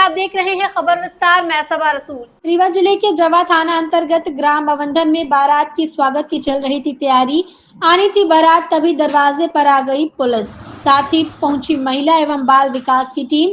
आप देख रहे हैं खबर विस्तार। मैं सबा रसूल। रीवा जिले के जवा थाना अंतर्गत ग्राम बवंधन में बारात की स्वागत की चल रही थी तैयारी। आनी थी बारात, तभी दरवाजे पर आ गई पुलिस। साथ ही पहुंची महिला एवं बाल विकास की टीम,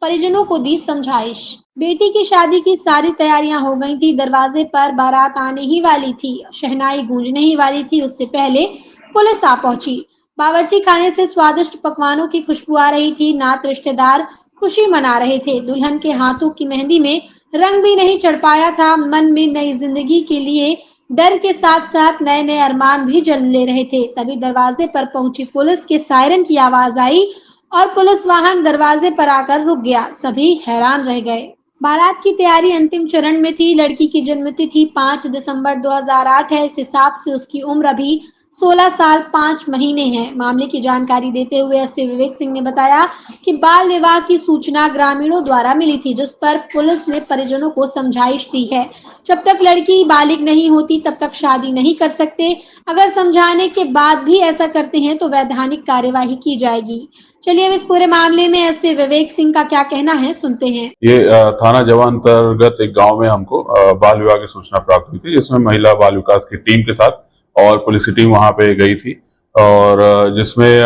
परिजनों को दी समझाइश। बेटी की शादी की सारी तैयारियां हो गई थी। दरवाजे पर बारात आने ही वाली थी, शहनाई गूंजने ही वाली थी, उससे पहले पुलिस आ पहुंची। बावर्ची खाने से स्वादिष्ट पकवानों की खुशबू आ रही थी। नात रिश्तेदार खुशी मना रहे थे। दुल्हन के हाथों की मेहंदी में रंग भी नहीं चढ़ पाया था। मन में नई जिंदगी के लिए डर के साथ साथ नए नए अरमान भी जल ले रहे थे। तभी दरवाजे पर पहुंची पुलिस के सायरन की आवाज आई और पुलिस वाहन दरवाजे पर आकर रुक गया। सभी हैरान रह गए। बारात की तैयारी अंतिम चरण में थी। लड़की की जन्मतिथि 5 दिसंबर 2008 है। इस हिसाब से उसकी उम्र अभी 16 साल 5 महीने है। मामले की जानकारी देते हुए एसपी विवेक सिंह ने बताया कि बाल विवाह की सूचना ग्रामीणों द्वारा मिली थी, जिस पर पुलिस ने परिजनों को समझाइश दी है। जब तक लड़की बालिग नहीं होती तब तक शादी नहीं कर सकते। अगर समझाने के बाद भी ऐसा करते हैं तो वैधानिक कार्यवाही की जाएगी। चलिए अब इस पूरे मामले में एसपी विवेक सिंह का क्या कहना है, सुनते हैं। ये थाना जवा अंतर्गत एक गांव में हमको बाल विवाह की सूचना प्राप्त हुई थी, जिसमें महिला बाल विकास की टीम के साथ और पुलिस की टीम वहां पे गई थी और जिसमें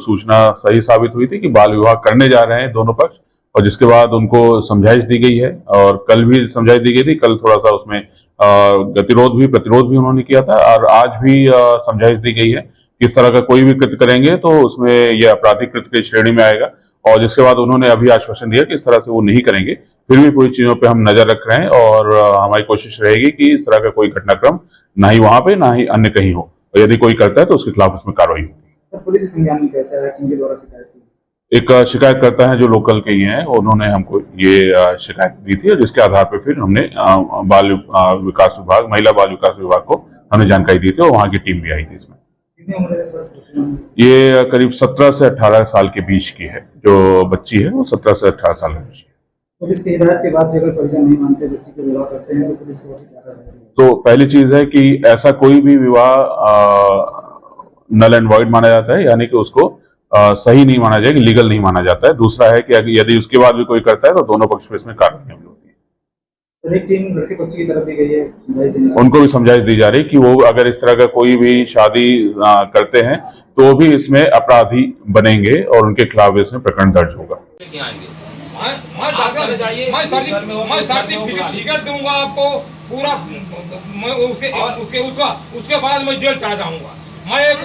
सूचना सही साबित हुई थी कि बाल विवाह करने जा रहे हैं दोनों पक्ष, और जिसके बाद उनको समझाइश दी गई है और कल भी समझाइश दी गई थी। कल थोड़ा सा उसमें गतिरोध भी प्रतिरोध भी उन्होंने किया था और आज भी समझाइश दी गई है कि इस तरह का कोई भी कृत्य करेंगे तो उसमें यह आपराधिक कृत्य की श्रेणी में आएगा। और जिसके बाद उन्होंने अभी आश्वासन दिया कि इस तरह से वो नहीं करेंगे। फिर भी पूरी चीजों पे हम नजर रख रहे हैं और हमारी कोशिश रहेगी कि इस तरह का कोई घटनाक्रम ना ही वहां पे ना ही अन्य कहीं हो, और यदि कोई करता है तो उसके खिलाफ उसमें कार्रवाई होगी। सर, पुलिस संज्ञान में कैसे आया, किनके द्वारा शिकायत की? एक शिकायत करता है जो लोकल के ही हैं, उन्होंने हमको ये शिकायत दी थी और जिसके आधार पर फिर हमने बाल विकास विभाग, महिला बाल विकास विभाग को हमने जानकारी दी थी और वहां की टीम भी आई थी। इसमें कितनी उम्र है सर? ये करीब 17 से 18 साल के बीच की है। जो बच्ची है वो 17 से 18 साल के बीच की है। पुलिस की हिदायत के बाद भी अगर परिजन नहीं मानते, बच्ची को विवाह करते हैं, तो पुलिस को क्या करना है? तो पहली चीज है कि ऐसा कोई भी विवाह नल एंड वॉइड माना जाता है, यानी कि उसको सही नहीं माना जाएगा, लीगल नहीं माना जाता है। दूसरा है कि यदि उसके बाद भी कोई करता है तो दोनों पक्ष में इसमें कार्रवाई होती है। तो एक टीम लड़के पक्ष की तरफ भी गई है, समझाइश देने उनको भी समझाइश दी जा रही कि वो अगर इस तरह का कोई भी शादी करते हैं तो भी इसमें अपराधी बनेंगे और उनके खिलाफ इसमें प्रकरण दर्ज होगा। मैं सर्टिफिकेट दूंगा आपको पूरा। मैं उसके बाद मैं जेल चला जाऊंगा। मैं एक